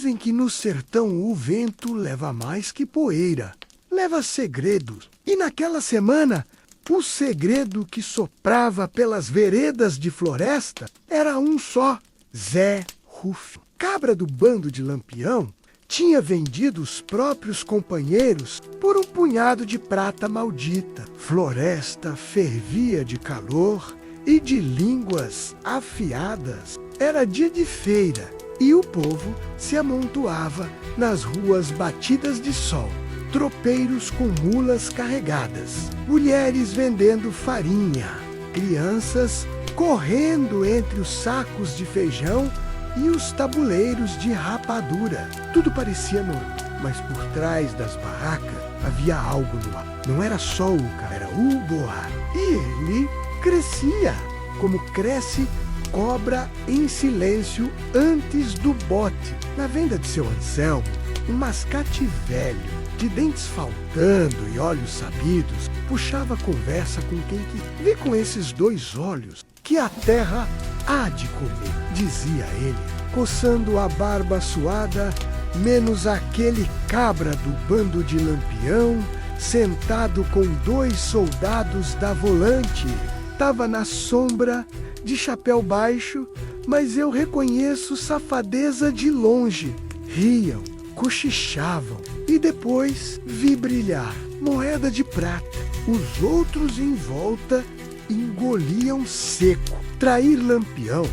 Dizem que no sertão o vento leva mais que poeira, leva segredos. E naquela semana, o segredo que soprava pelas veredas de floresta era um só: Zé Rufino. Cabra do bando de Lampião tinha vendido os próprios companheiros por um punhado de prata maldita. Floresta fervia de calor e de línguas afiadas. Era dia de feira e o povo se amontoava nas ruas batidas de sol. Tropeiros com mulas carregadas, mulheres vendendo farinha, crianças correndo entre os sacos de feijão e os tabuleiros de rapadura. Tudo parecia normal, mas por trás das barracas havia algo no ar. Não era só o cara, era o boar. E ele crescia, como cresce cobra em silêncio antes do bote. Na venda de seu Anselmo, um mascate velho, de dentes faltando e olhos sabidos, puxava conversa com quem que vê com esses dois olhos que a terra há de comer, dizia ele, coçando a barba suada, menos aquele cabra do bando de Lampião, sentado com dois soldados da volante. Tava na sombra, de chapéu baixo, mas eu reconheço safadeza de longe. Riam, cochichavam e depois vi brilhar moeda de prata. Os outros em volta engoliam seco. Trair Lampião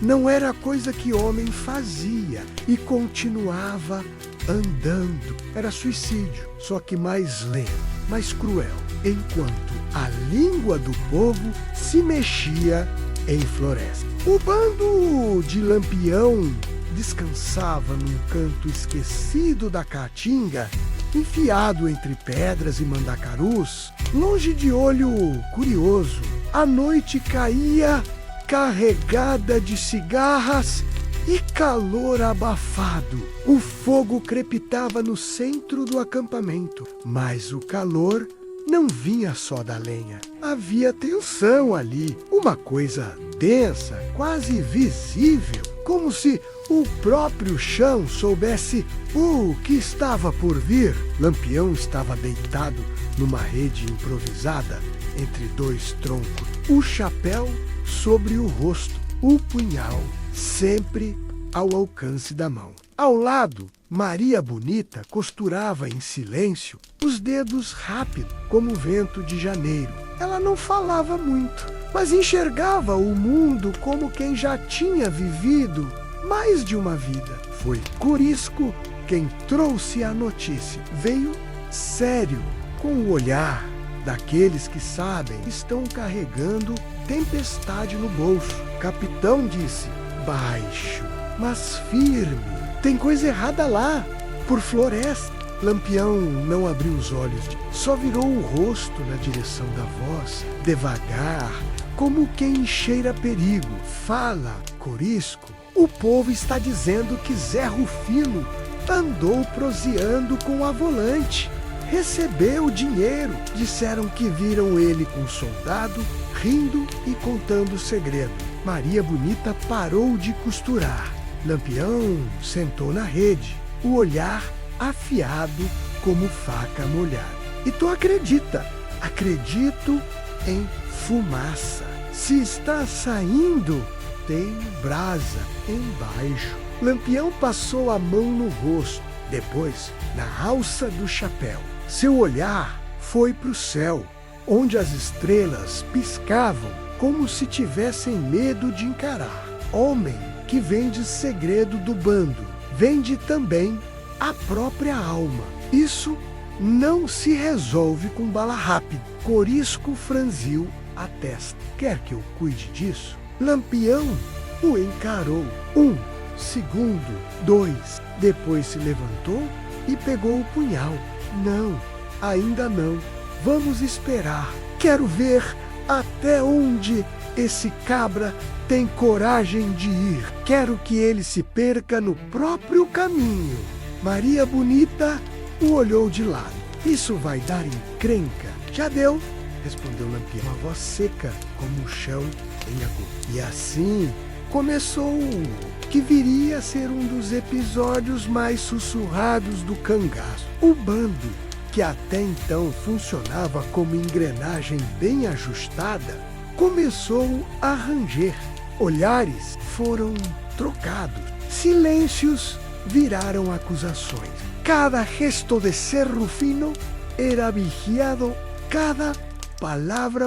não era coisa que homem fazia e continuava andando. Era suicídio, só que mais lento, mais cruel, enquanto a língua do povo se mexia em floresta. O bando de Lampião descansava num canto esquecido da caatinga, enfiado entre pedras e mandacarus, longe de olho curioso. A noite caía carregada de cigarras e calor abafado. O fogo crepitava no centro do acampamento, mas o calor não vinha só da lenha. Havia tensão ali, uma coisa densa, quase visível, como se o próprio chão soubesse o que estava por vir. Lampião estava deitado numa rede improvisada entre dois troncos, o chapéu sobre o rosto, o punhal sempre ao alcance da mão. Ao lado, Maria Bonita costurava em silêncio, os dedos rápidos, como o vento de janeiro. Ela não falava muito, mas enxergava o mundo como quem já tinha vivido mais de uma vida. Foi Corisco quem trouxe a notícia. Veio sério, com o olhar daqueles que sabem que estão carregando tempestade no bolso. O capitão disse, baixo, mas firme. Tem coisa errada lá, por floresta. Lampião não abriu os olhos, só virou o rosto na direção da voz, devagar, como quem cheira perigo. Fala, Corisco. O povo está dizendo que Zé Rufino andou proseando com a volante. Recebeu dinheiro. Disseram que viram ele com o soldado, rindo e contando o segredo. Maria Bonita parou de costurar. Lampião sentou na rede, o olhar afiado como faca molhada. E tu acredita? Acredito em fumaça. Se está saindo, tem brasa embaixo. Lampião passou a mão no rosto, depois na alça do chapéu. Seu olhar foi para o céu, onde as estrelas piscavam como se tivessem medo de encarar. Homem que vende segredo do bando, vende também a própria alma. Isso não se resolve com bala rápida. Corisco franziu a testa. Quer que eu cuide disso? Lampião o encarou. 1 segundo, 2. Depois se levantou e pegou o punhal. Não, ainda não. Vamos esperar. Quero ver até onde esse cabra tem coragem de ir. Quero que ele se perca no próprio caminho. Maria Bonita o olhou de lado. Isso vai dar encrenca. Já deu, respondeu Lampião, uma voz seca como o chão em agosto. E assim começou o que viria a ser um dos episódios mais sussurrados do cangaço. O bando, que até então funcionava como engrenagem bem ajustada, começou a ranger. Olhares foram trocados. Silêncios viraram acusações. Cada gesto de Zé Rufino era vigiado, cada palavra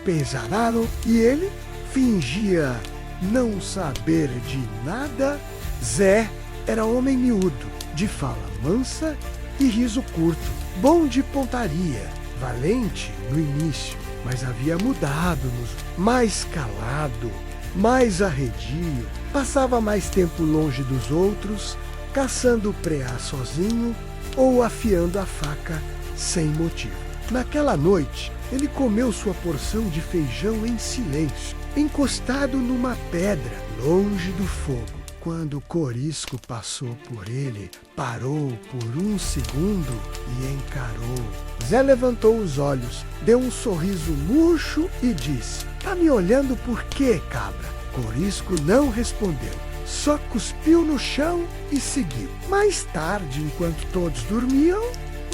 pesado, e ele fingia não saber de nada. Zé era homem miúdo, de fala mansa e riso curto, bom de pontaria, valente no início, mas havia mudado, mais calado, mais arredio, passava mais tempo longe dos outros, caçando preá sozinho ou afiando a faca sem motivo. Naquela noite, ele comeu sua porção de feijão em silêncio, encostado numa pedra, longe do fogo. Quando Corisco passou por ele, parou por um segundo e encarou. Zé levantou os olhos, deu um sorriso murcho e disse: "Tá me olhando por quê, cabra?" Corisco não respondeu, só cuspiu no chão e seguiu. Mais tarde, enquanto todos dormiam,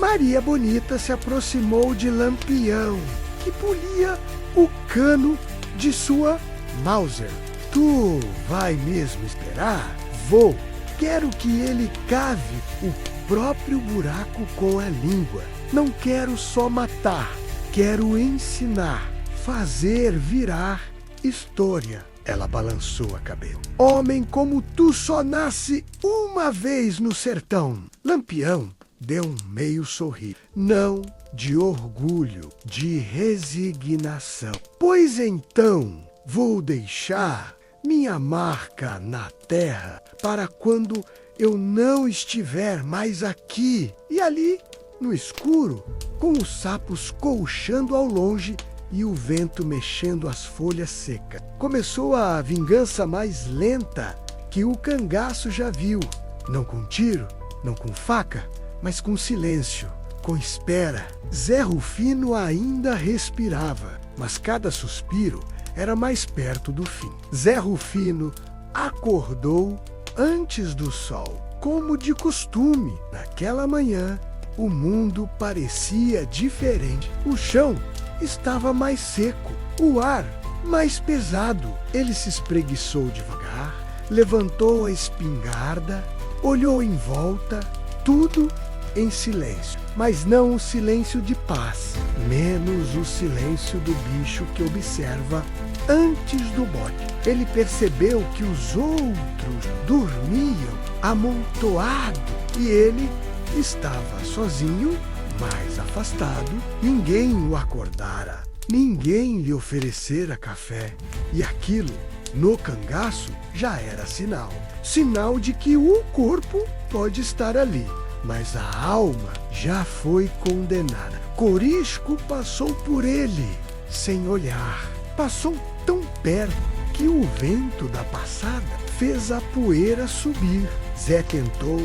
Maria Bonita se aproximou de Lampião, que polia o cano de sua Mauser. "Tu vai mesmo esperar?" "Vou. Quero que ele cave o próprio buraco com a língua. Não quero só matar, quero ensinar, fazer virar história." Ela balançou a cabeça. "Homem como tu só nasce uma vez no sertão." Lampião deu um meio sorriso. Não de orgulho, de resignação. "Pois então, vou deixar minha marca na terra para quando eu não estiver mais aqui." E ali, no escuro, com os sapos colchando ao longe e o vento mexendo as folhas secas, começou a vingança mais lenta que o cangaço já viu. Não com tiro, não com faca, mas com silêncio, com espera. Zé Rufino ainda respirava, mas cada suspiro era mais perto do fim. Zé Rufino acordou antes do sol, como de costume. Naquela manhã, o mundo parecia diferente. O chão estava mais seco, o ar mais pesado. Ele se espreguiçou devagar, levantou a espingarda, olhou em volta, tudo em silêncio, mas não o silêncio de paz, menos o silêncio do bicho que observa antes do bote. Ele percebeu que os outros dormiam amontoado e ele estava sozinho, mais afastado. Ninguém o acordara, ninguém lhe oferecera café, e aquilo, no cangaço, já era sinal. Sinal de que o corpo pode estar ali, mas a alma já foi condenada. Corisco passou por ele, sem olhar. Passou tão perto que o vento da passada fez a poeira subir. Zé tentou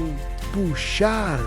puxar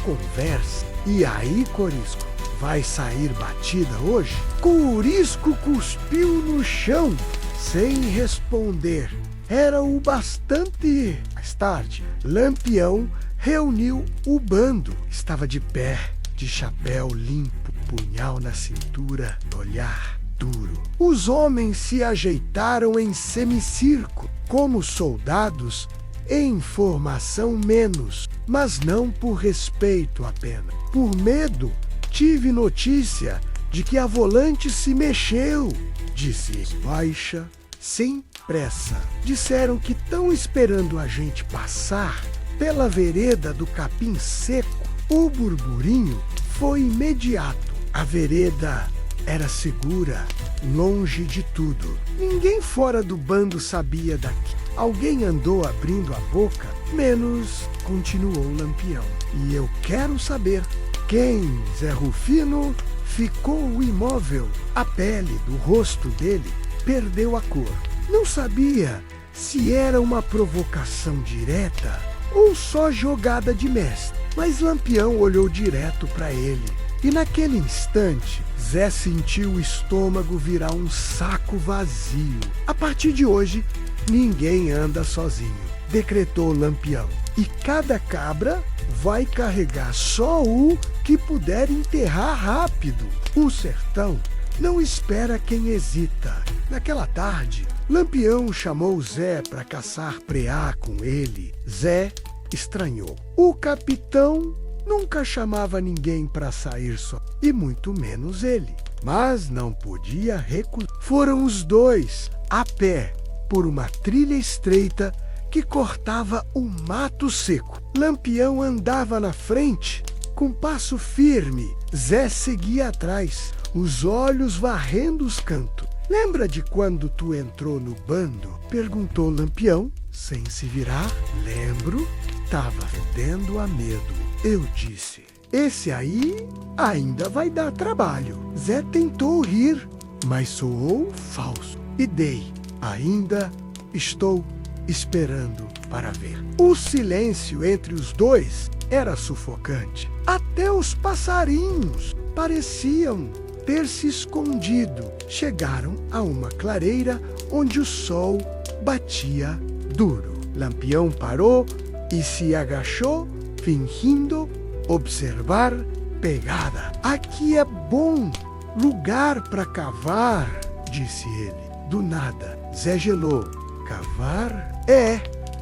conversa. "E aí, Corisco, vai sair batida hoje?" Corisco cuspiu no chão, sem responder. Era o bastante. Mais tarde, Lampião reuniu o bando. Estava de pé, de chapéu limpo, punhal na cintura, olhar duro. Os homens se ajeitaram em semicírculo, como soldados em formação menos, mas não por respeito apenas. "Por medo, tive notícia de que a volante se mexeu", disse baixa, sem pressa. "Disseram que estão esperando a gente passar pela vereda do capim seco." O burburinho foi imediato. A vereda era segura, longe de tudo. Ninguém fora do bando sabia daqui. Alguém andou abrindo a boca, menos, continuou Lampião. "E eu quero saber quem." Zé Rufino ficou imóvel. A pele do rosto dele perdeu a cor. Não sabia se era uma provocação direta ou só jogada de mestre. Mas Lampião olhou direto para ele. E naquele instante, Zé sentiu o estômago virar um saco vazio. A partir de hoje, Ninguém anda sozinho, decretou Lampião. E cada cabra vai carregar só o que puder enterrar rápido. O sertão não espera quem hesita. Naquela tarde, Lampião chamou Zé para caçar preá com ele. Zé estranhou. O capitão nunca chamava ninguém para sair só, e muito menos ele. Mas não podia recusar. Foram os dois, a pé, por uma trilha estreita que cortava o mato seco. Lampião andava na frente, com passo firme. Zé seguia atrás, os olhos varrendo os cantos. Lembra de quando tu entrou no bando? Perguntou Lampião, sem se virar. Lembro, tava fedendo a medo. Eu disse, esse aí ainda vai dar trabalho. Zé tentou rir, mas soou falso. E dei, ainda estou esperando para ver. O silêncio entre os dois era sufocante. Até os passarinhos pareciam ter se escondido. Chegaram a uma clareira onde o sol batia duro. Lampião parou e se agachou, fingindo observar pegada. Aqui é bom lugar para cavar, disse ele. Do nada, Zé gelou. Cavar?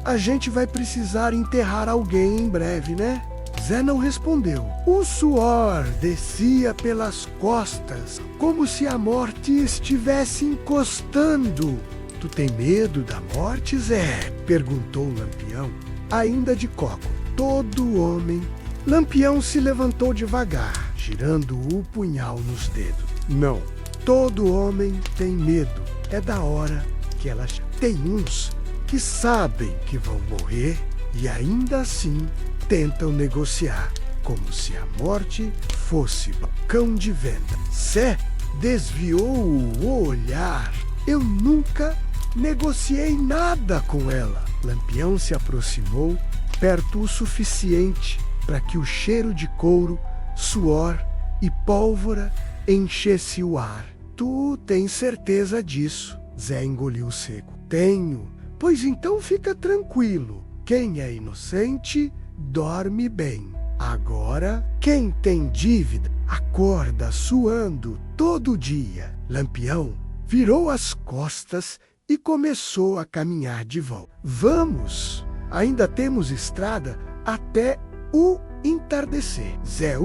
A gente vai precisar enterrar alguém em breve, né? Zé não respondeu. O suor descia pelas costas, como se a morte estivesse encostando. Tu tem medo da morte, Zé? Perguntou Lampião, ainda de coco. Todo homem. Lampião se levantou devagar, girando o punhal nos dedos. Não, todo homem tem medo. É da hora que ela... Tem uns que sabem que vão morrer e ainda assim tentam negociar, como se a morte fosse balcão de venda. Zé desviou o olhar. Eu nunca negociei nada com ela. Lampião se aproximou perto o suficiente para que o cheiro de couro, suor e pólvora enchesse o ar. Tu tens certeza disso? Zé engoliu seco. Tenho. Pois então fica tranquilo. Quem é inocente, dorme bem. Agora, quem tem dívida, acorda suando todo dia. Lampião virou as costas e começou a caminhar de volta. Vamos! Ainda temos estrada até o entardecer. Zé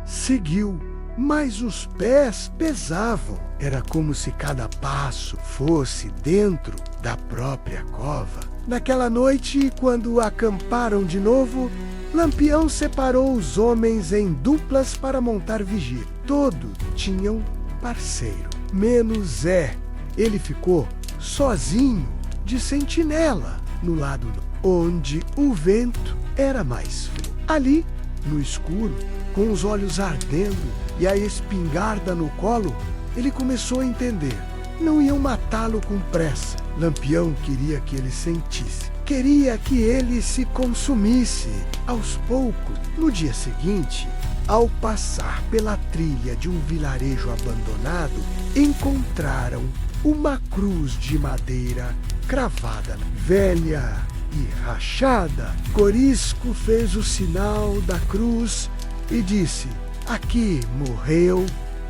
seguiu, mas os pés pesavam. Era como se cada passo fosse dentro da própria cova. Naquela noite, quando acamparam de novo, Lampião separou os homens em duplas para montar vigília. Todos tinham parceiro, menos Zé. Ele ficou sozinho, de sentinela, no lado onde o vento era mais frio. Ali, no escuro, com os olhos ardendo e a espingarda no colo, ele começou a entender. Não iam matá-lo com pressa. Lampião queria que ele sentisse. Queria que ele se consumisse. Aos poucos, no dia seguinte, ao passar pela trilha de um vilarejo abandonado, encontraram uma cruz de madeira cravada, velha e rachada. Corisco fez o sinal da cruz e disse: aqui morreu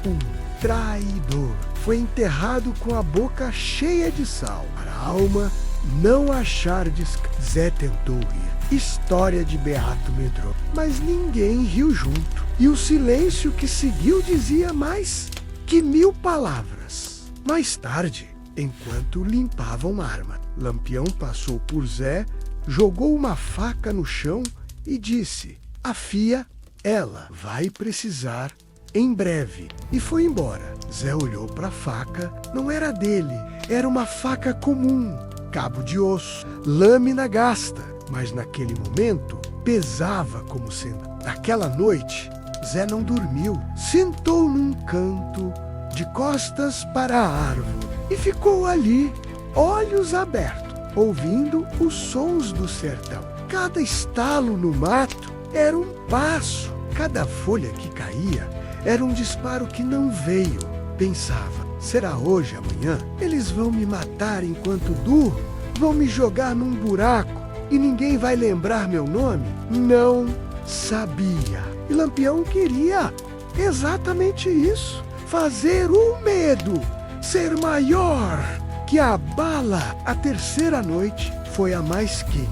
um traidor. Foi enterrado com a boca cheia de sal, para a alma não achar descanso. Zé tentou rir. História de Beato Medroso. Mas ninguém riu junto. E o silêncio que seguiu dizia mais que 1000 palavras. Mais tarde, enquanto limpavam a arma, Lampião passou por Zé, jogou uma faca no chão e disse: afia, ela vai precisar em breve. E foi embora. Zé olhou para a faca. Não era dele, era uma faca comum, cabo de osso, lâmina gasta, mas naquele momento pesava como sendo. Naquela noite, Zé não dormiu. Sentou num canto, de costas para a árvore, e ficou ali, olhos abertos, ouvindo os sons do sertão. Cada estalo no mato era um passo, cada folha que caía era um disparo que não veio. Pensava: será hoje, amanhã? Eles vão me matar enquanto durmo? Vão me jogar num buraco e ninguém vai lembrar meu nome? Não sabia. E Lampião queria exatamente isso. Fazer o medo ser maior que a bala. A terceira noite foi a mais quente.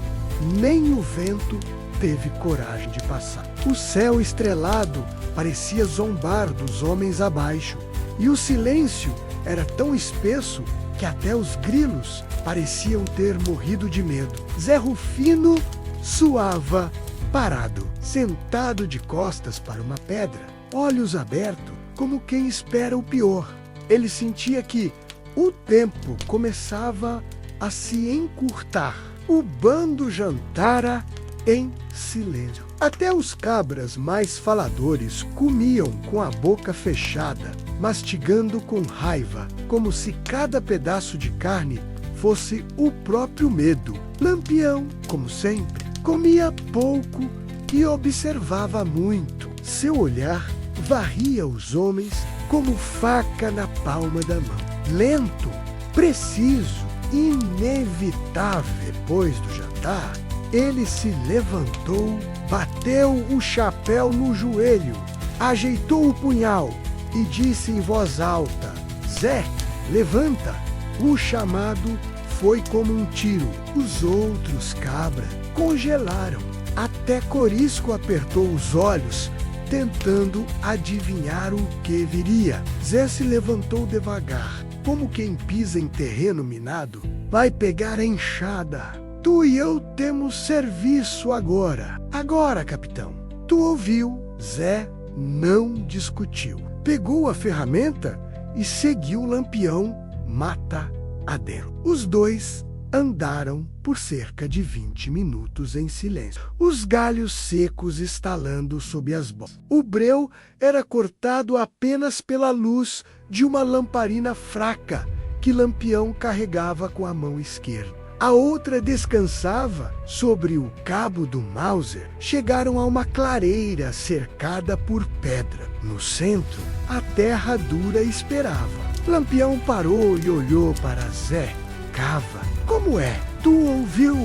Nem o vento teve coragem de passar. O céu estrelado parecia zombar dos homens abaixo. E o silêncio era tão espesso que até os grilos pareciam ter morrido de medo. Zé Rufino suava parado, sentado de costas para uma pedra, olhos abertos, como quem espera o pior. Ele sentia que o tempo começava a se encurtar. O bando jantara em silêncio. Até os cabras mais faladores comiam com a boca fechada, mastigando com raiva, como se cada pedaço de carne fosse o próprio medo. Lampião, como sempre, comia pouco e observava muito. Seu olhar varria os homens como faca na palma da mão. Lento, preciso, inevitável. Depois do jantar, ele se levantou, bateu o chapéu no joelho, ajeitou o punhal e disse em voz alta: Zé, levanta! O chamado foi como um tiro. Os outros cabras congelaram. Até Corisco apertou os olhos, tentando adivinhar o que viria. Zé se levantou devagar, como quem pisa em terreno minado. Vai pegar a enxada. Tu e eu temos serviço agora. Agora, capitão. Tu ouviu? Zé não discutiu. Pegou a ferramenta e seguiu o Lampião mata adentro. Os dois andaram por cerca de 20 minutos em silêncio, os galhos secos estalando sob as botas. O breu era cortado apenas pela luz de uma lamparina fraca que Lampião carregava com a mão esquerda. A outra descansava sobre o cabo do Mauser. Chegaram a uma clareira cercada por pedra. No centro, a terra dura esperava. Lampião parou e olhou para Zé. Cava. Como é? Tu ouviu?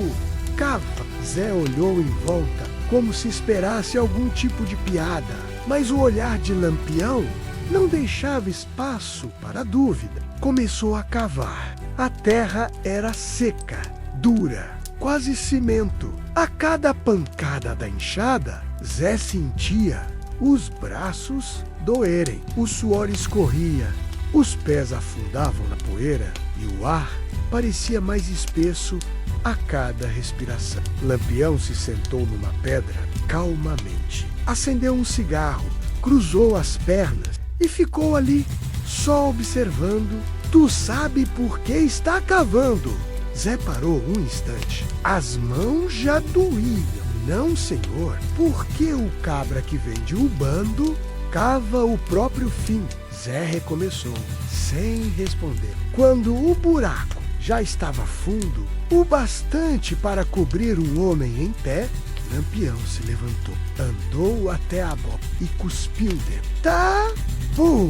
Cava. Zé olhou em volta, como se esperasse algum tipo de piada. Mas o olhar de Lampião não deixava espaço para dúvida. Começou a cavar. A terra era seca, dura, quase cimento. A cada pancada da enxada, Zé sentia os braços doerem. O suor escorria, os pés afundavam na poeira e o ar parecia mais espesso a cada respiração. Lampião se sentou numa pedra calmamente. Acendeu um cigarro, cruzou as pernas e ficou ali, só observando. Tu sabe por que está cavando? Zé parou um instante. As mãos já doíam. Não, senhor. Por que o cabra que vende o bando cava o próprio fim? Zé recomeçou, sem responder. Quando o buraco já estava fundo, o bastante para cobrir um homem em pé, Lampião se levantou, andou até a boca e cuspiu dentro. Tá bom.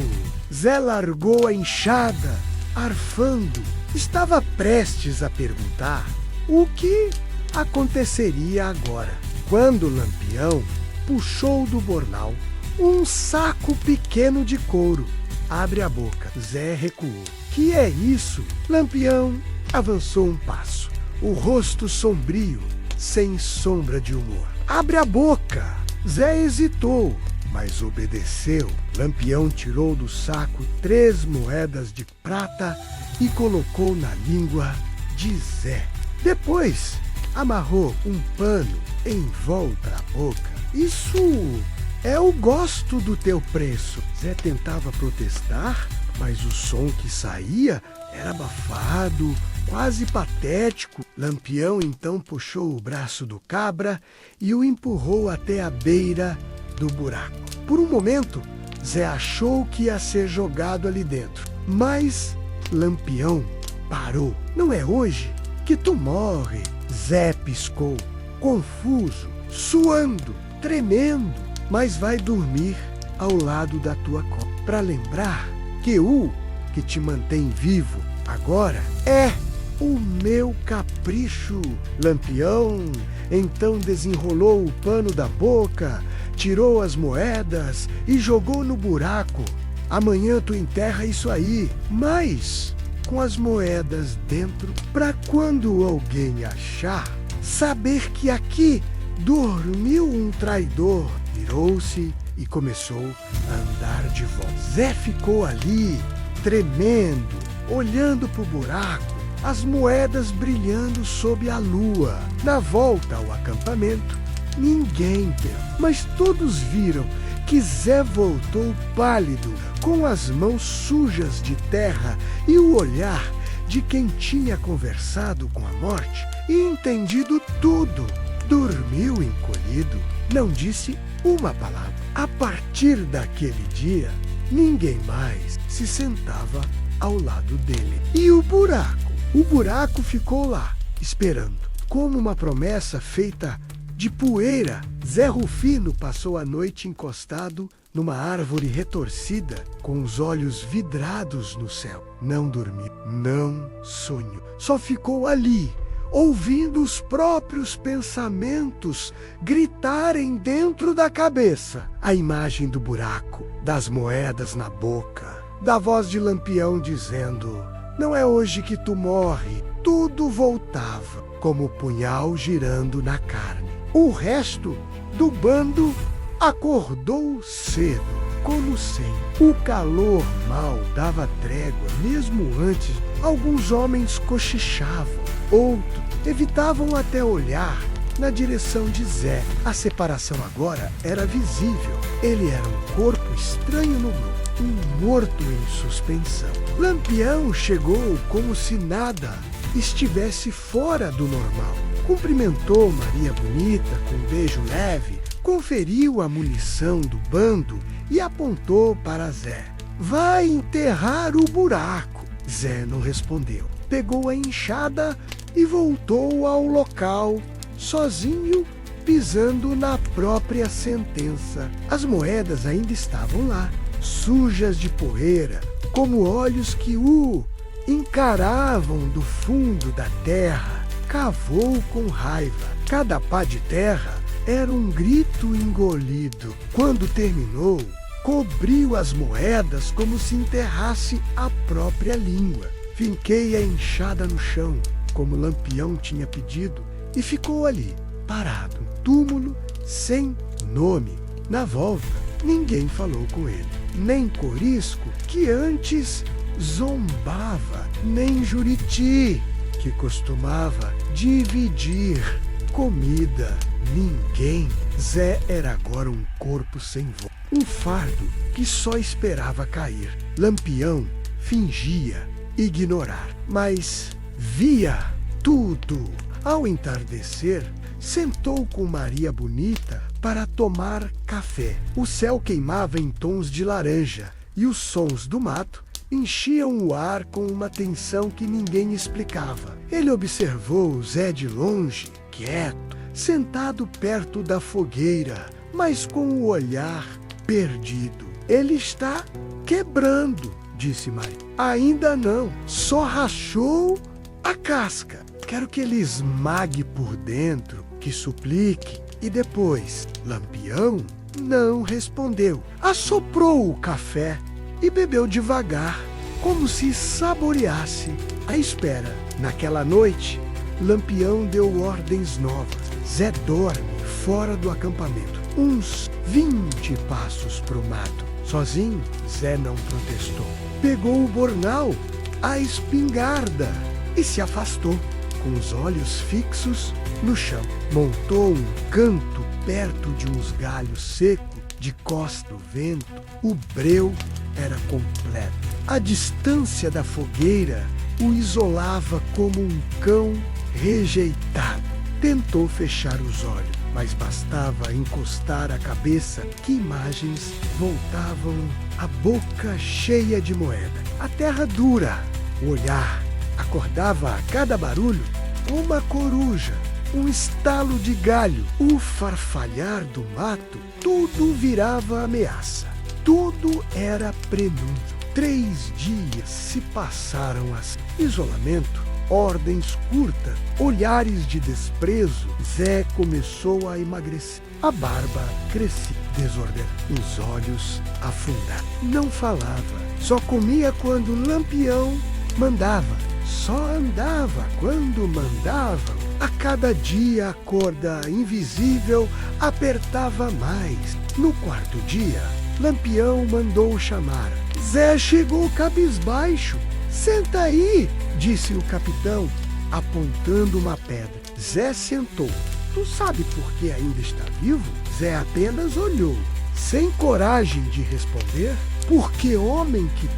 Zé largou a enxada, arfando. Estava prestes a perguntar o que aconteceria agora, quando Lampião puxou do bornal um saco pequeno de couro. Abre a boca. Zé recuou. Que é isso? Lampião avançou um passo, o rosto sombrio, sem sombra de humor. Abre a boca. Zé hesitou, mas obedeceu. Lampião tirou do saco 3 moedas de prata e colocou na língua de Zé. Depois, amarrou um pano em volta à boca. Isso é o gosto do teu preço. Zé tentava protestar, mas o som que saía era abafado, quase patético. Lampião então puxou o braço do cabra e o empurrou até a beira do buraco. Por um momento, Zé achou que ia ser jogado ali dentro, mas Lampião parou. Não é hoje que tu morre. Zé piscou, confuso, suando, tremendo, mas vai dormir ao lado da tua cama, para lembrar que o que te mantém vivo agora é o meu capricho. Lampião então desenrolou o pano da boca, tirou as moedas e jogou no buraco. Amanhã tu enterra isso aí, mas com as moedas dentro, pra quando alguém achar, saber que aqui dormiu um traidor. Virou-se e começou a andar de volta. Zé ficou ali, tremendo, olhando pro buraco, as moedas brilhando sob a lua. Na volta ao acampamento, ninguém viu, mas todos viram que Zé voltou pálido, com as mãos sujas de terra e o olhar de quem tinha conversado com a morte e entendido tudo. Dormiu encolhido, não disse uma palavra. A partir daquele dia, ninguém mais se sentava ao lado dele. E o buraco? O buraco ficou lá, esperando. Como uma promessa feita de poeira, Zé Rufino passou a noite encostado numa árvore retorcida, com os olhos vidrados no céu. Não dormiu, não sonhou. Só ficou ali, ouvindo os próprios pensamentos gritarem dentro da cabeça. A imagem do buraco, das moedas na boca, da voz de Lampião dizendo: não é hoje que tu morre. Tudo voltava, como o punhal girando na carne. O resto do bando acordou cedo, como sempre. O calor mal dava trégua, mesmo antes. Alguns homens cochichavam, outros evitavam até olhar na direção de Zé. A separação agora era visível. Ele era um corpo estranho no grupo, um morto em suspensão. Lampião chegou como se nada estivesse fora do normal. Cumprimentou Maria Bonita com um beijo leve, conferiu a munição do bando e apontou para Zé. Vai enterrar o buraco. Zé não respondeu. Pegou a enxada e voltou ao local, sozinho, pisando na própria sentença. As moedas ainda estavam lá, sujas de poeira, como olhos que o encaravam do fundo da terra. Cavou com raiva. Cada pá de terra era um grito engolido. Quando terminou, cobriu as moedas como se enterrasse a própria língua. Finquei a enxada no chão, como Lampião tinha pedido, e ficou ali, parado, túmulo sem nome. Na volta, ninguém falou com ele, nem Corisco, que antes zombava, nem Juriti, que costumava dividir comida. Ninguém. Zé era agora um corpo sem voz, um fardo que só esperava cair. Lampião fingia ignorar, mas via tudo. Ao entardecer, sentou com Maria Bonita para tomar café. O céu queimava em tons de laranja e os sons do mato enchiam o ar com uma tensão que ninguém explicava. Ele observou Zé de longe, quieto, sentado perto da fogueira, mas com o olhar perdido. Ele está quebrando, disse Maria. Ainda não, só rachou a casca. Quero que ele esmague por dentro, que suplique. E depois, Lampião não respondeu. Assoprou o café e bebeu devagar, como se saboreasse a espera. Naquela noite, Lampião deu ordens novas. Zé dorme fora do acampamento, uns 20 passos pro mato. Sozinho, Zé não protestou. Pegou o bornal, a espingarda e se afastou, com os olhos fixos no chão. Montou um canto perto de uns galhos secos, de costa do vento. O breu era completo. A distância da fogueira o isolava como um cão rejeitado. Tentou fechar os olhos, mas bastava encostar a cabeça que imagens voltavam, a boca cheia de moeda, a terra dura. O olhar acordava a cada barulho uma coruja, um estalo de galho, o farfalhar do mato. Tudo virava ameaça, tudo era prenúncio. 3 dias se passaram assim. Isolamento ordens curtas, olhares de desprezo, Zé começou a emagrecer. A barba crescia, desordenada, os olhos afundados. Não falava, só comia quando Lampião mandava, só andava quando mandava. A cada dia a corda invisível apertava mais. No quarto dia, Lampião mandou chamar. Zé chegou cabisbaixo. Senta aí, disse o capitão, apontando uma pedra. Zé sentou. Tu sabe por que ainda está vivo? Zé apenas olhou, sem coragem de responder, porque homem que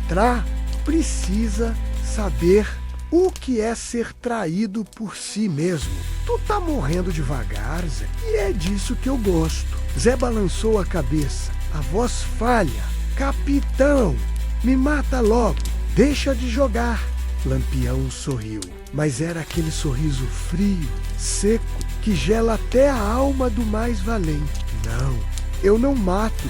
precisa saber o que é ser traído por si mesmo. Tu tá morrendo devagar, Zé, e é disso que eu gosto. Zé balançou a cabeça, a voz falha. Capitão, me mata logo, deixa de jogar. Lampião sorriu, mas era aquele sorriso frio, seco, que gela até a alma do mais valente. Não, eu não mato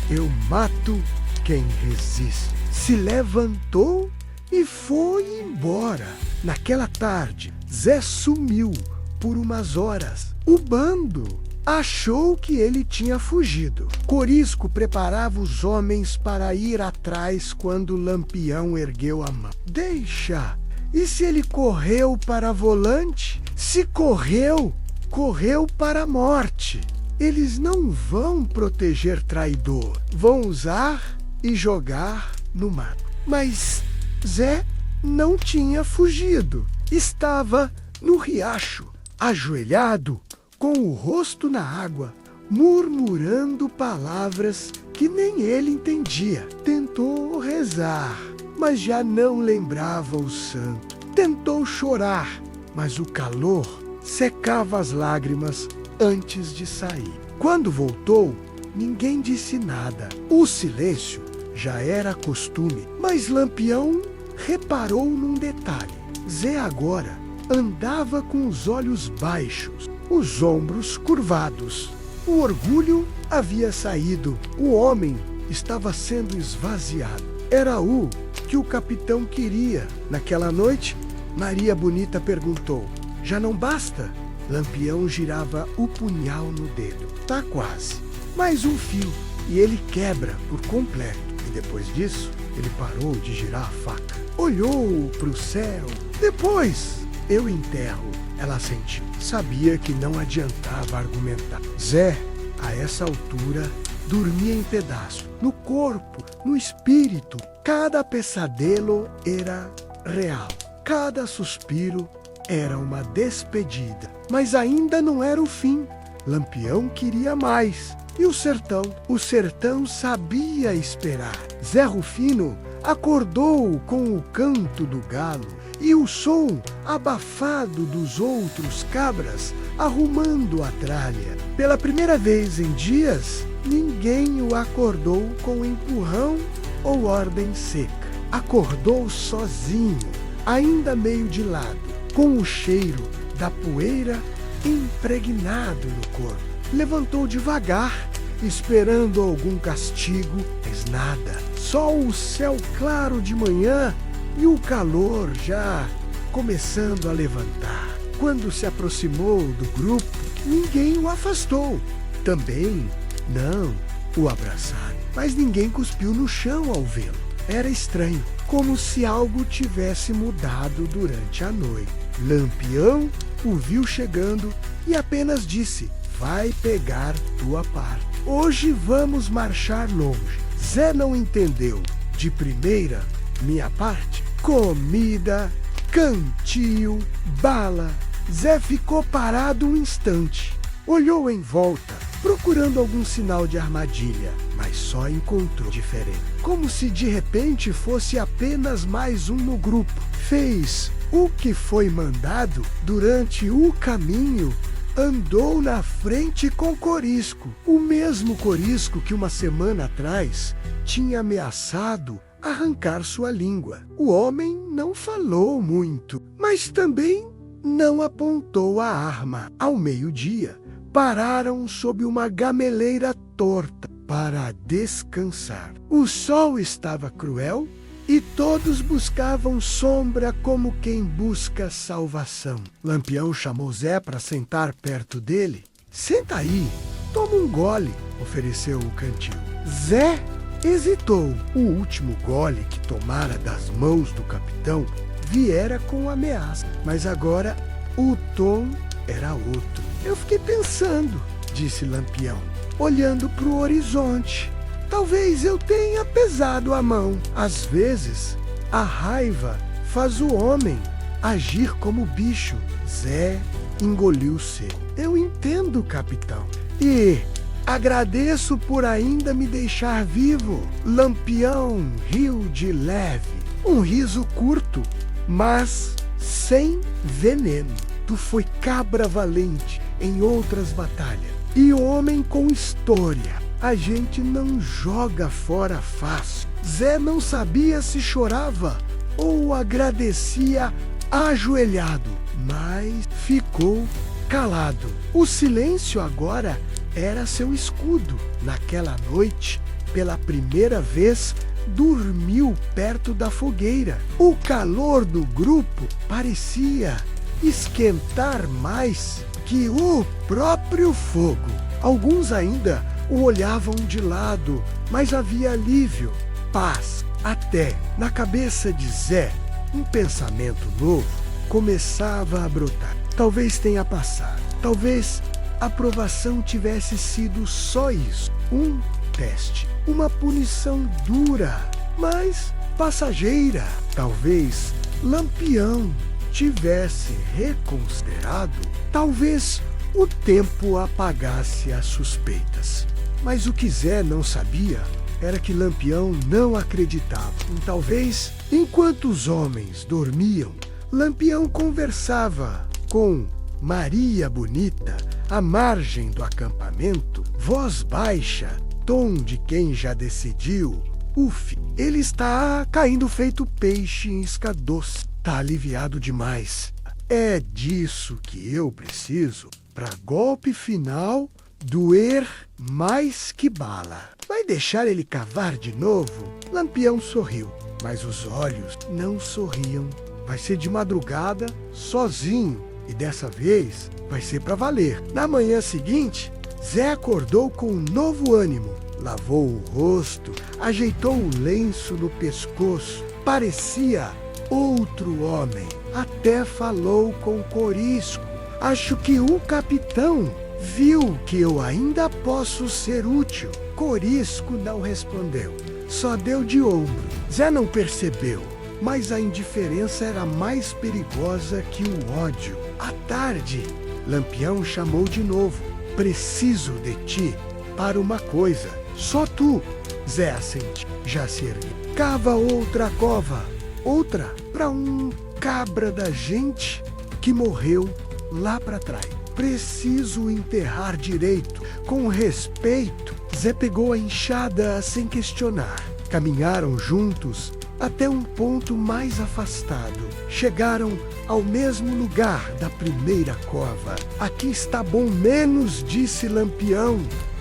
eu mato quem resiste. Se levantou e foi embora. Naquela tarde, Zé sumiu por umas horas. O bando achou que ele tinha fugido. Corisco preparava os homens para ir atrás quando Lampião ergueu a mão. Deixa! E se ele correu para volante? Se correu, correu para a morte. Eles não vão proteger traidor. Vão usar e jogar no mato. Mas Zé não tinha fugido. Estava no riacho, ajoelhado, com o rosto na água, murmurando palavras que nem ele entendia. Tentou rezar, mas já não lembrava o santo. Tentou chorar, mas o calor secava as lágrimas antes de sair. Quando voltou, ninguém disse nada. O silêncio já era costume, mas Lampião reparou num detalhe. Zé agora andava com os olhos baixos, os ombros curvados. O orgulho havia saído. O homem estava sendo esvaziado. Era o que o capitão queria. Naquela noite, Maria Bonita perguntou: já não basta? Lampião girava o punhal no dedo. Tá quase. Mais um fio e ele quebra por completo. E depois disso, ele parou de girar a faca. Olhou para o céu. Depois, eu enterro. Ela sentiu. Sabia que não adiantava argumentar. Zé, a essa altura, dormia em pedaços. No corpo, no espírito. Cada pesadelo era real. Cada suspiro era uma despedida. Mas ainda não era o fim. Lampião queria mais. E o sertão? O sertão sabia esperar. Zé Rufino acordou com o canto do galo e o som abafado dos outros cabras arrumando a tralha. Pela primeira vez em dias, ninguém o acordou com empurrão ou ordem seca. Acordou sozinho, ainda meio de lado, com o cheiro da poeira impregnado no corpo. Levantou devagar, esperando algum castigo, mas nada. Só o céu claro de manhã e o calor já começando a levantar. Quando se aproximou do grupo, ninguém o afastou. Também não o abraçaram. Mas ninguém cuspiu no chão ao vê-lo. Era estranho, como se algo tivesse mudado durante a noite. Lampião o viu chegando e apenas disse: vai pegar tua parte. Hoje vamos marchar longe. Zé não entendeu de primeira minha parte. Comida, cantil, bala. Zé ficou parado um instante. Olhou em volta, procurando algum sinal de armadilha, mas só encontrou diferente. Como se de repente fosse apenas mais um no grupo. Fez o que foi mandado durante o caminho. Andou na frente com Corisco, o mesmo Corisco que uma semana atrás tinha ameaçado arrancar sua língua. O homem não falou muito, mas também não apontou a arma. Ao meio-dia, pararam sob uma gameleira torta para descansar. O sol estava cruel e todos buscavam sombra como quem busca salvação. Lampião chamou Zé para sentar perto dele. Senta aí, toma um gole, ofereceu o cantil. Zé hesitou. O último gole que tomara das mãos do capitão viera com ameaça, mas agora o tom era outro. Eu fiquei pensando, disse Lampião, olhando para o horizonte. Talvez eu tenha pesado a mão. Às vezes, a raiva faz o homem agir como bicho. Zé engoliu seco. Eu entendo, capitão. E agradeço por ainda me deixar vivo. Lampião riu de leve. Um riso curto, mas sem veneno. Tu foi cabra valente em outras batalhas e homem com história. A gente não joga fora fácil. Zé não sabia se chorava ou agradecia ajoelhado, mas ficou calado. O silêncio agora era seu escudo. Naquela noite, pela primeira vez, dormiu perto da fogueira. O calor do grupo parecia esquentar mais que o próprio fogo. Alguns ainda o olhavam de lado, mas havia alívio, paz. Até na cabeça de Zé, um pensamento novo começava a brotar. Talvez tenha passado. Talvez a provação tivesse sido só isso. Um teste. Uma punição dura, mas passageira. Talvez Lampião tivesse reconsiderado. Talvez o tempo apagasse as suspeitas. Mas o que Zé não sabia era que Lampião não acreditava. Talvez, enquanto os homens dormiam, Lampião conversava com Maria Bonita à margem do acampamento, voz baixa, tom de quem já decidiu. Uf, ele está caindo feito peixe em isca doce. Tá aliviado demais. É disso que eu preciso para golpe final doer mais que bala. Vai deixar ele cavar de novo? Lampião sorriu, mas os olhos não sorriam. Vai ser de madrugada, sozinho, e dessa vez vai ser para valer. Na manhã seguinte, Zé acordou com um novo ânimo. Lavou o rosto, ajeitou o lenço no pescoço. Parecia outro homem. Até falou com Corisco. Acho que o capitão viu que eu ainda posso ser útil. Corisco não respondeu, só deu de ombro. Zé não percebeu, mas a indiferença era mais perigosa que o ódio. À tarde, Lampião chamou de novo. Preciso de ti para uma coisa. Só tu. Zé assentiu. Já se ergueu. Cava outra cova. Outra para um cabra da gente que morreu lá para trás. Preciso enterrar direito, com respeito. Zé pegou a enxada sem questionar. Caminharam juntos até um ponto mais afastado. Chegaram ao mesmo lugar da primeira cova. Aqui está bom menos, disse Lampião.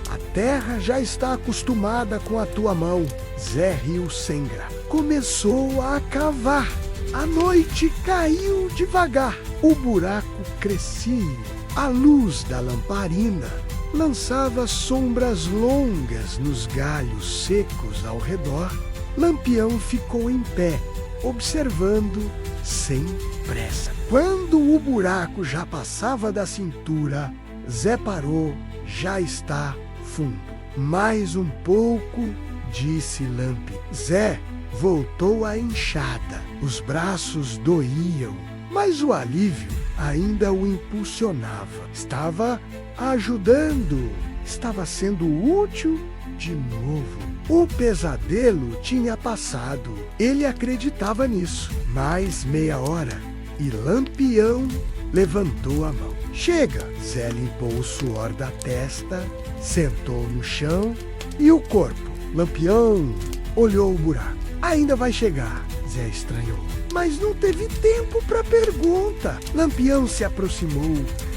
A terra já está acostumada com a tua mão. Zé riu sem graça. Começou a cavar. A noite caiu devagar. O buraco crescia. A luz da lamparina lançava sombras longas nos galhos secos ao redor. Lampião ficou em pé, observando sem pressa. Quando o buraco já passava da cintura, Zé parou. Já está fundo. Mais um pouco, disse Lampião. Zé voltou à enxada. Os braços doíam, mas o alívio ainda o impulsionava. Estava ajudando, estava sendo útil de novo. O pesadelo tinha passado. Ele acreditava nisso. Mais meia hora e Lampião levantou a mão. Chega! Zé limpou o suor da testa, sentou no chão e o corpo. Lampião olhou o buraco. Ainda vai chegar, Zé estranhou. Mas não teve tempo para pergunta. Lampião se aproximou,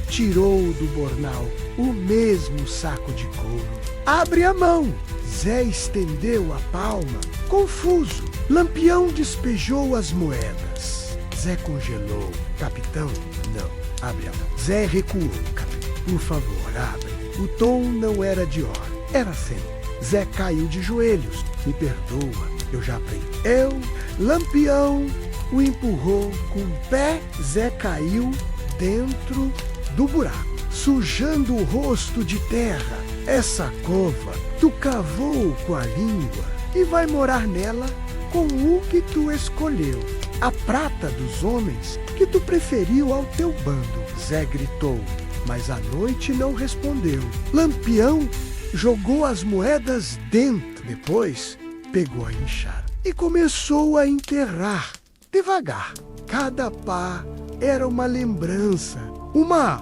tirou do bornal o mesmo saco de couro. Abre a mão. Zé estendeu a palma, confuso. Lampião despejou as moedas. Zé congelou. Capitão, não. Abre a mão. Zé recuou. Capitão, por favor, abre. O tom não era de ordem. Era assim. Zé caiu de joelhos. Me perdoa, eu já aprendi. Lampião o empurrou com o pé. Zé caiu dentro do buraco, sujando o rosto de terra. Essa cova tu cavou com a língua e vai morar nela com o que tu escolheu. A prata dos homens que tu preferiu ao teu bando. Zé gritou, mas a noite não respondeu. Lampião jogou as moedas dentro. Depois pegou a enxada e começou a enterrar devagar. Cada pá era uma lembrança, uma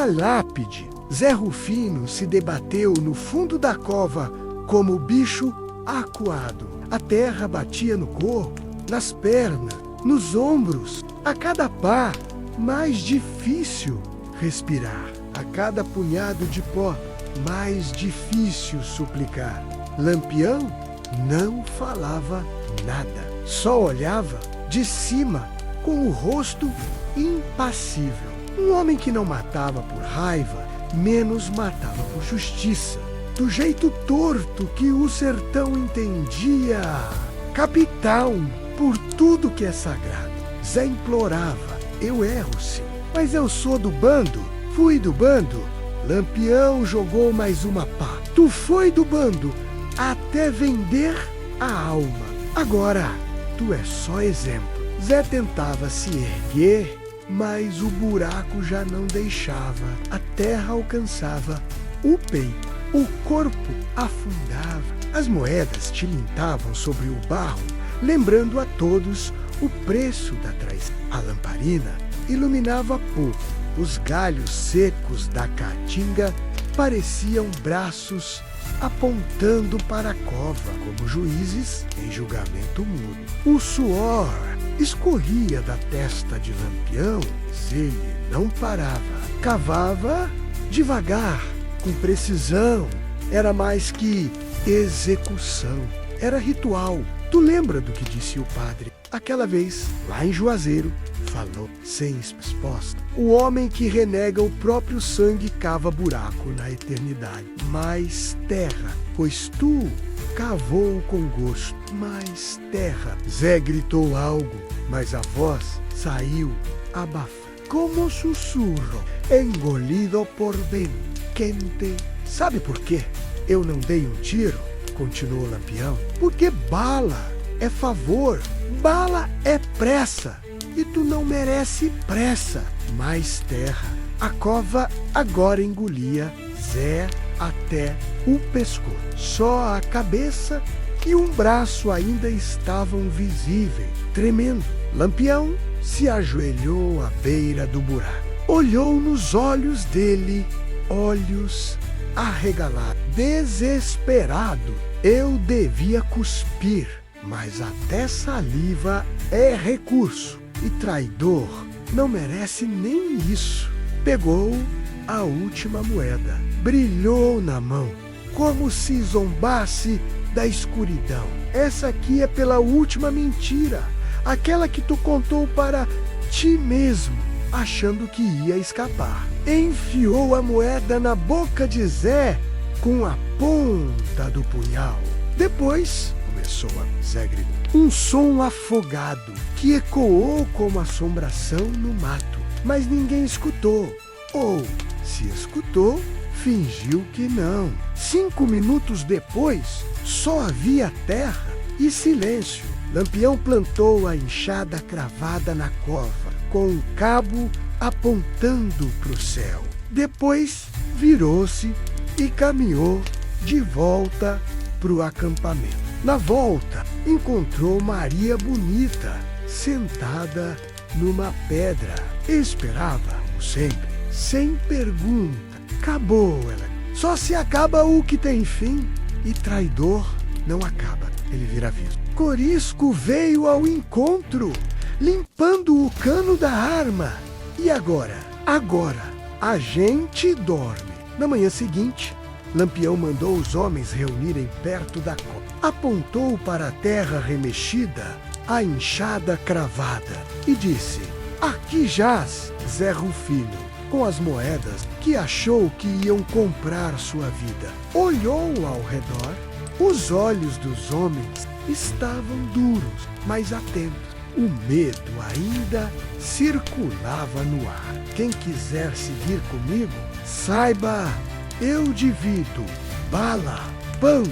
lápide. Zé Rufino se debateu no fundo da cova como bicho acuado. A terra batia no corpo, nas pernas, nos ombros. A cada pá, mais difícil respirar. A cada punhado de pó, mais difícil suplicar. Lampião não falava nada, só olhava de cima com o rosto impassível. Um homem que não matava por raiva, menos matava por justiça. Do jeito torto que o sertão entendia. Capitão, por tudo que é sagrado. Zé implorava, eu erro sim, mas eu sou do bando, fui do bando. Lampião jogou mais uma pá. Tu foi do bando até vender a alma. Agora, tu é só exemplo. Zé tentava se erguer, mas o buraco já não deixava. A terra alcançava o peito, o corpo afundava. As moedas tilintavam sobre o barro, lembrando a todos o preço da traição. A lamparina iluminava pouco. Os galhos secos da caatinga pareciam braços apontando para a cova, como juízes em julgamento mudo. O suor escorria da testa de Lampião, mas ele não parava. Cavava devagar, com precisão. Era mais que execução, era ritual. Tu lembra do que disse o padre? Aquela vez, lá em Juazeiro, falou sem resposta. O homem que renega o próprio sangue cava buraco na eternidade. Mais terra, pois tu cavou com gosto. Mais terra. Zé gritou algo, mas a voz saiu abafada, como sussurro, engolido por vento quente. Sabe por quê? Eu não dei um tiro, continuou Lampião, porque bala é favor, bala é pressa, e tu não merece pressa. Mais terra. A cova agora engolia Zé até o pescoço. Só a cabeça e um braço ainda estavam visíveis, tremendo. Lampião se ajoelhou à beira do buraco. Olhou nos olhos dele, olhos arregalados, desesperado. Eu devia cuspir, mas até saliva é recurso, e traidor não merece nem isso. Pegou a última moeda, brilhou na mão, como se zombasse da escuridão. Essa aqui é pela última mentira, aquela que tu contou para ti mesmo, achando que ia escapar. Enfiou a moeda na boca de Zé com a ponta do punhal. Depois, começou a Zé gritou. Um som afogado que ecoou como assombração no mato, mas ninguém escutou. Ou, se escutou, fingiu que não. 5 minutos depois, só havia terra e silêncio. Lampião plantou a enxada cravada na cova, com o cabo apontando para o céu. Depois, virou-se e caminhou de volta para o acampamento. Na volta, encontrou Maria Bonita, sentada numa pedra. Esperava, como sempre, sem pergunta. Acabou, ela. Só se acaba o que tem fim, e traidor não acaba, ele vira visto. Corisco veio ao encontro, limpando o cano da arma. E agora? Agora, a gente dorme. Na manhã seguinte, Lampião mandou os homens reunirem perto da cova. Apontou para a terra remexida a enxada cravada e disse: aqui jaz Zé Rufino, com as moedas que achou que iam comprar sua vida. Olhou ao redor. Os olhos dos homens estavam duros, mas atentos. O medo ainda circulava no ar. Quem quiser seguir comigo, saiba, eu divido bala, pão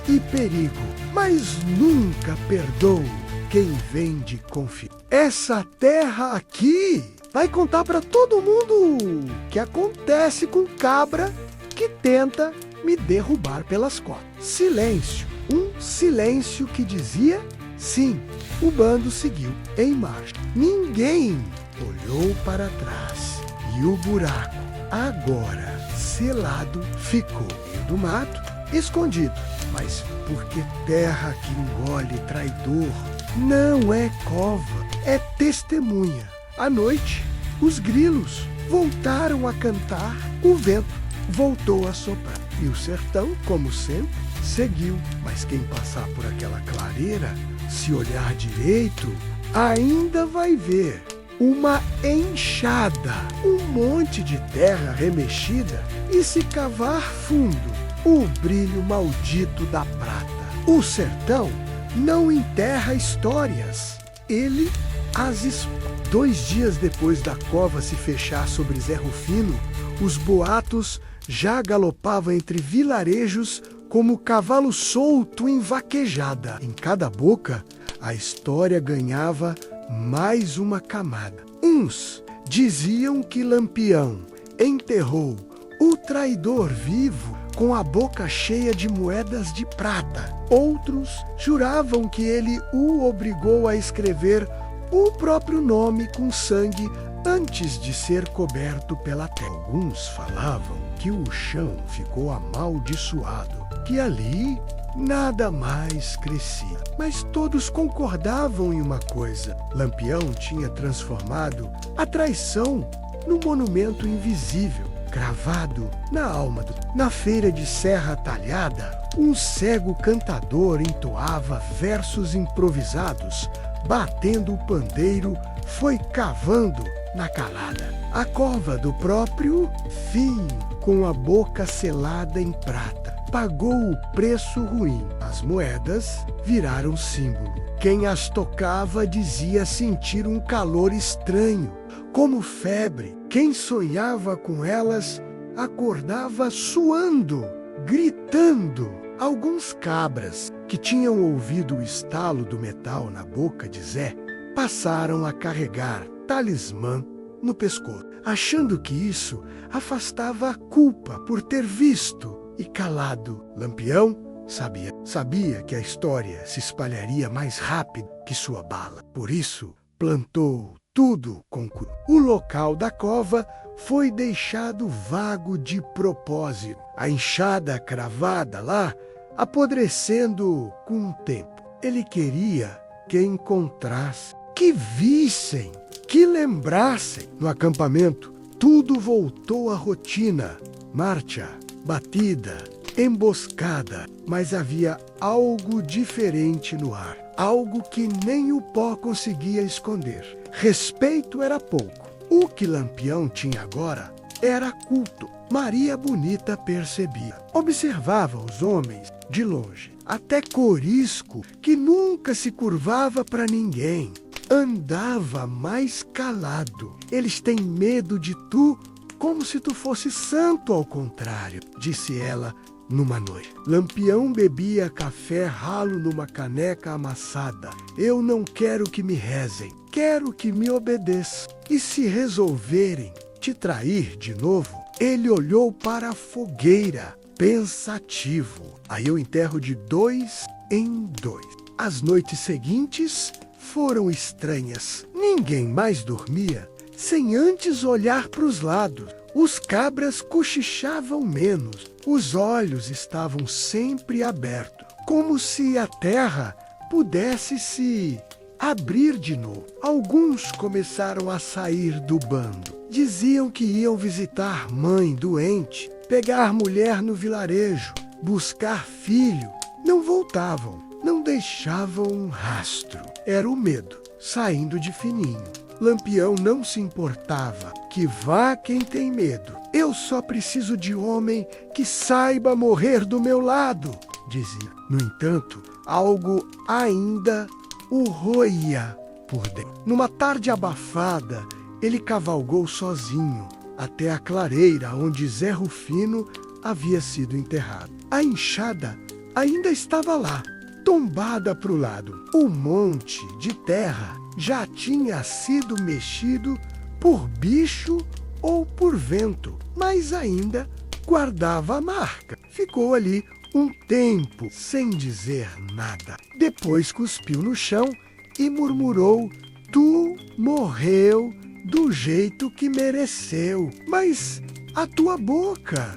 e perigo, mas nunca perdoo quem vem de confiar. Essa terra aqui vai contar para todo mundo o que acontece com cabra que tenta me derrubar pelas costas. Silêncio, um silêncio que dizia sim. O bando seguiu em marcha. Ninguém olhou para trás e o buraco, agora selado, ficou do mato, escondido. Mas porque terra que engole traidor não é cova, é testemunha. À noite, os grilos voltaram a cantar, o vento voltou a soprar. E o sertão, como sempre, seguiu. Mas quem passar por aquela clareira, se olhar direito, ainda vai ver uma enxada, um monte de terra remexida, e se cavar fundo, o brilho maldito da prata. O sertão não enterra histórias, ele as expõe. 2 dias depois da cova se fechar sobre Zé Rufino, os boatos já galopavam entre vilarejos como cavalo solto em vaquejada. Em cada boca, a história ganhava mais uma camada. Uns diziam que Lampião enterrou o traidor vivo com a boca cheia de moedas de prata. Outros juravam que ele o obrigou a escrever o próprio nome com sangue antes de ser coberto pela terra. Alguns falavam que o chão ficou amaldiçoado, que ali nada mais crescia. Mas todos concordavam em uma coisa: Lampião tinha transformado a traição num monumento invisível, cravado na alma do... Na feira de Serra Talhada, um cego cantador entoava versos improvisados, batendo o pandeiro, foi cavando na calada a cova do próprio fim, com a boca selada em prata. Pagou o preço ruim. As moedas viraram símbolo. Quem as tocava dizia sentir um calor estranho, como febre. Quem sonhava com elas acordava suando, gritando. Alguns cabras que tinham ouvido o estalo do metal na boca de Zé passaram a carregar talismã no pescoço, achando que isso afastava a culpa por ter visto e calado. Lampião sabia que a história se espalharia mais rápido que sua bala. Por isso, plantou tudo com cuidado. O local da cova foi deixado vago de propósito. A enxada cravada lá, apodrecendo com o tempo. Ele queria que encontrasse, que vissem, que lembrassem. No acampamento, tudo voltou à rotina. Marcha, batida, emboscada. Mas havia algo diferente no ar. Algo que nem o pó conseguia esconder. Respeito era pouco. O que Lampião tinha agora era culto. Maria Bonita percebia. Observava os homens de longe. Até Corisco, que nunca se curvava para ninguém, andava mais calado. Eles têm medo de tu como se tu fosse santo, ao contrário, disse ela numa noite. Lampião bebia café ralo numa caneca amassada. Eu não quero que me rezem, quero que me obedeçam. E se resolverem te trair de novo? Ele olhou para a fogueira, pensativo. Aí eu enterro de 2 em 2. As noites seguintes foram estranhas. Ninguém mais dormia sem antes olhar para os lados. Os cabras cochichavam menos. Os olhos estavam sempre abertos, como se a terra pudesse se abrir de novo. Alguns começaram a sair do bando. Diziam que iam visitar mãe doente, pegar mulher no vilarejo, buscar filho. Não voltavam, não deixavam um rastro. Era o medo, saindo de fininho. Lampião não se importava. Que vá quem tem medo. Eu só preciso de homem que saiba morrer do meu lado, dizia. No entanto, algo ainda o roía por dentro. Numa tarde abafada, ele cavalgou sozinho até a clareira onde Zé Rufino havia sido enterrado. A enxada ainda estava lá, tombada para o lado. O monte de terra já tinha sido mexido por bicho ou por vento, mas ainda guardava a marca. Ficou ali um tempo sem dizer nada. Depois cuspiu no chão e murmurou: "Tu morreu do jeito que mereceu, mas a tua boca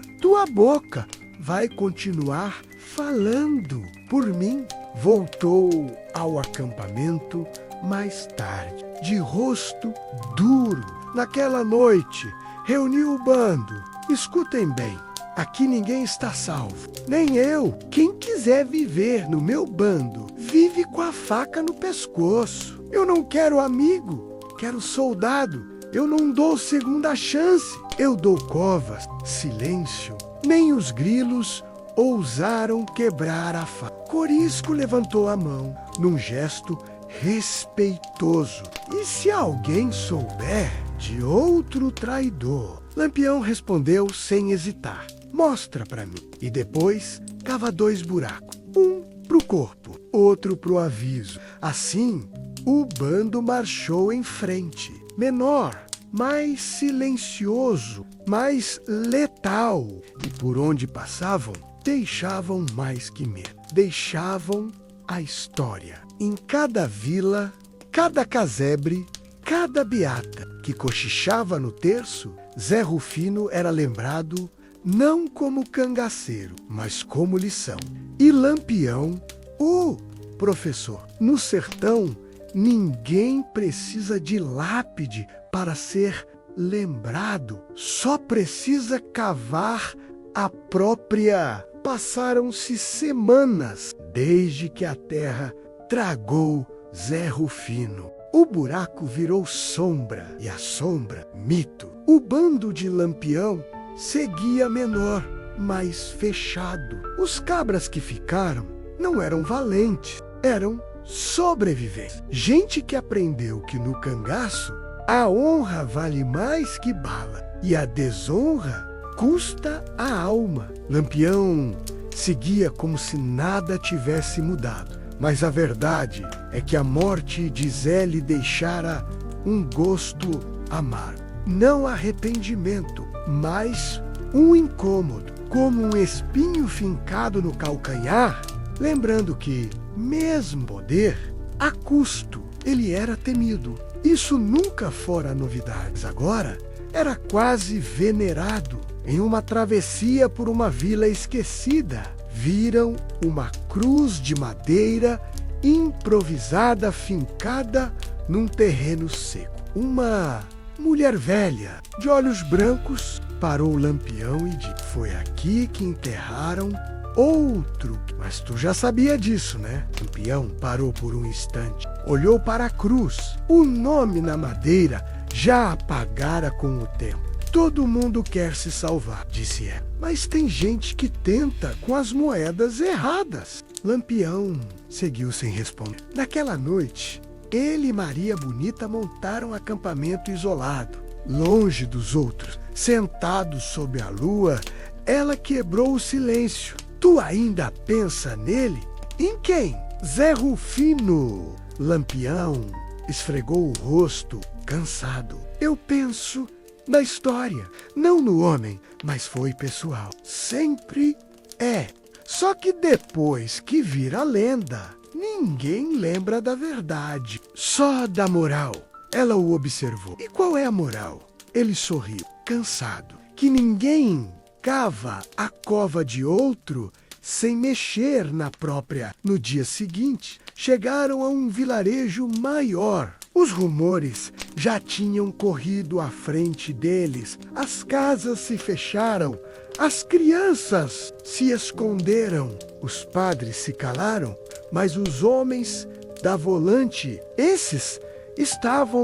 vai continuar falando por mim." Voltou ao acampamento mais tarde, de rosto duro. Naquela noite, reuniu o bando. Escutem bem, aqui ninguém está salvo, nem eu. Quem quiser viver no meu bando, vive com a faca no pescoço. Eu não quero amigo, quero soldado. Eu não dou segunda chance. Eu dou covas, silêncio. Nem os grilos ousaram quebrar a faca. Corisco levantou a mão, num gesto respeitoso. E se alguém souber de outro traidor? Lampião respondeu sem hesitar: "Mostra para mim." E depois cava 2 buracos, um pro corpo, outro pro aviso. Assim, o bando marchou em frente, menor, mais silencioso, mais letal. E por onde passavam, deixavam mais que medo. Deixavam a história. Em cada vila, cada casebre, cada beata que cochichava no terço, Zé Rufino era lembrado não como cangaceiro, mas como lição. E Lampião, o professor. No sertão, ninguém precisa de lápide para ser lembrado. Só precisa cavar a própria. Passaram-se semanas desde que a terra tragou Zé Rufino. O buraco virou sombra e a sombra mito. O bando de Lampião seguia menor, mais fechado. Os cabras que ficaram não eram valentes, eram sobreviventes. Gente que aprendeu que no cangaço a honra vale mais que bala e a desonra custa a alma. Lampião seguia como se nada tivesse mudado. Mas a verdade é que a morte de Zé lhe deixara um gosto amargo. Não arrependimento, mas um incômodo, como um espinho fincado no calcanhar, lembrando que, mesmo poder, a custo, ele era temido. Isso nunca fora novidade. Agora, era quase venerado. Em uma travessia por uma vila esquecida, viram uma cruz de madeira improvisada fincada num terreno seco. Uma mulher velha, de olhos brancos, parou o Lampião e disse: "Foi aqui que enterraram outro." "Mas tu já sabia disso, né?" Lampião parou por um instante, olhou para a cruz. O nome na madeira já apagara com o tempo. "Todo mundo quer se salvar", disse ela. "Mas tem gente que tenta com as moedas erradas." Lampião seguiu sem responder. Naquela noite, ele e Maria Bonita montaram um acampamento isolado, longe dos outros. Sentados sob a lua, ela quebrou o silêncio. "Tu ainda pensa nele?" "Em quem?" "Zé Rufino." Lampião esfregou o rosto, cansado. "Eu penso na história, não no homem, mas foi pessoal. Sempre é. Só que depois que vira lenda, ninguém lembra da verdade, só da moral." Ela o observou. "E qual é a moral?" Ele sorriu, cansado. "Que ninguém cava a cova de outro sem mexer na própria." No dia seguinte, chegaram a um vilarejo maior. Os rumores já tinham corrido à frente deles. As casas se fecharam, As crianças se esconderam, os padres se calaram, mas os homens da volante, esses estavam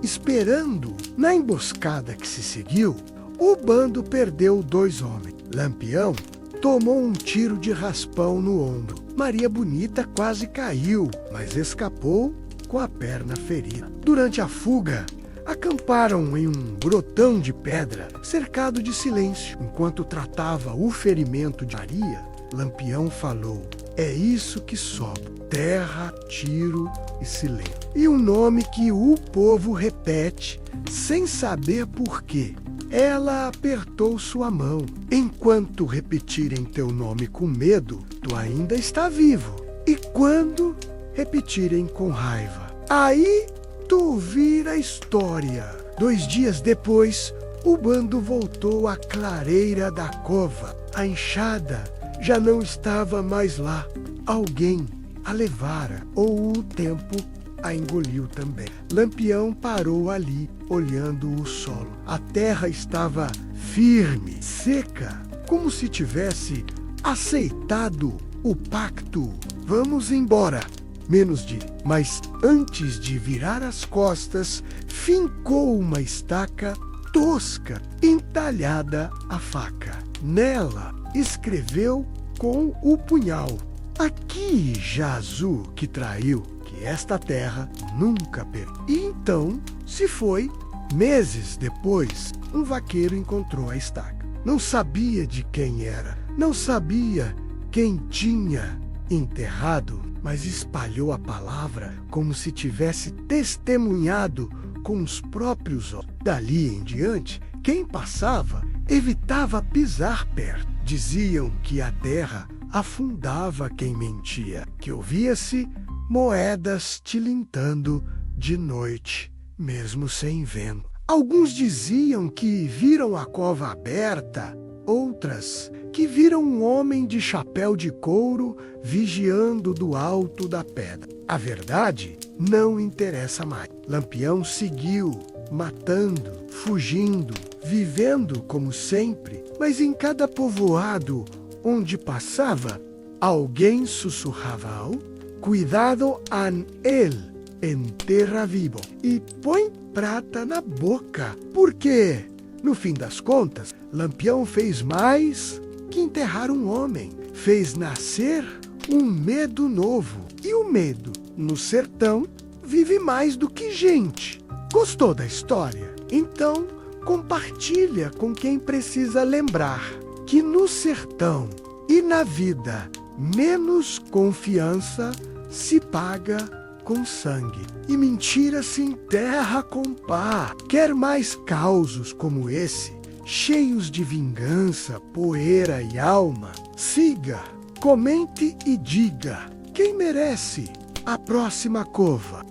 esperando. Na emboscada que se seguiu, o bando perdeu 2 homens. Lampião tomou um tiro de raspão no ombro. Maria Bonita quase caiu, mas escapou com a perna ferida. Durante a fuga, acamparam em um grotão de pedra, cercado de silêncio. Enquanto tratava o ferimento de Maria, Lampião falou: "É isso que sobra: terra, tiro e silêncio." E um nome que o povo repete, sem saber por quê. Ela apertou sua mão. "Enquanto repetirem teu nome com medo, tu ainda está vivo. E quando repetirem com raiva, aí tu vira história." 2 dias depois, o bando voltou à clareira da cova. A enxada já não estava mais lá. Alguém a levara, ou o tempo a engoliu também. Lampião parou ali, olhando o solo. A terra estava firme, seca, como se tivesse aceitado o pacto. "Vamos embora." Mas antes de virar as costas, fincou uma estaca tosca, entalhada a faca. Nela, escreveu com o punhal: "Aqui jaz o que traiu, que esta terra nunca perdeu." E então se foi. Meses depois, um vaqueiro encontrou a estaca. Não sabia de quem era, não sabia quem tinha enterrado, mas espalhou a palavra como se tivesse testemunhado com os próprios olhos. Dali em diante, quem passava evitava pisar perto. Diziam que a terra afundava quem mentia, que ouvia-se moedas tilintando de noite, mesmo sem vento. Alguns diziam que viram a cova aberta, outras que viram um homem de chapéu de couro vigiando do alto da pedra. A verdade não interessa mais. Lampião seguiu, matando, fugindo, vivendo como sempre, mas em cada povoado onde passava, alguém sussurrava: "Cuidado an él, enterra vivo", e põe prata na boca, porque, no fim das contas, Lampião fez mais que enterrar um homem. Fez nascer um medo novo. E o medo, no sertão, vive mais do que gente. Gostou da história? Então, compartilha com quem precisa lembrar que no sertão e na vida, menos confiança se paga com sangue, e mentira se enterra com pá. Quer mais causos como esse, cheios de vingança, poeira e alma? Siga, comente e diga quem merece a próxima cova.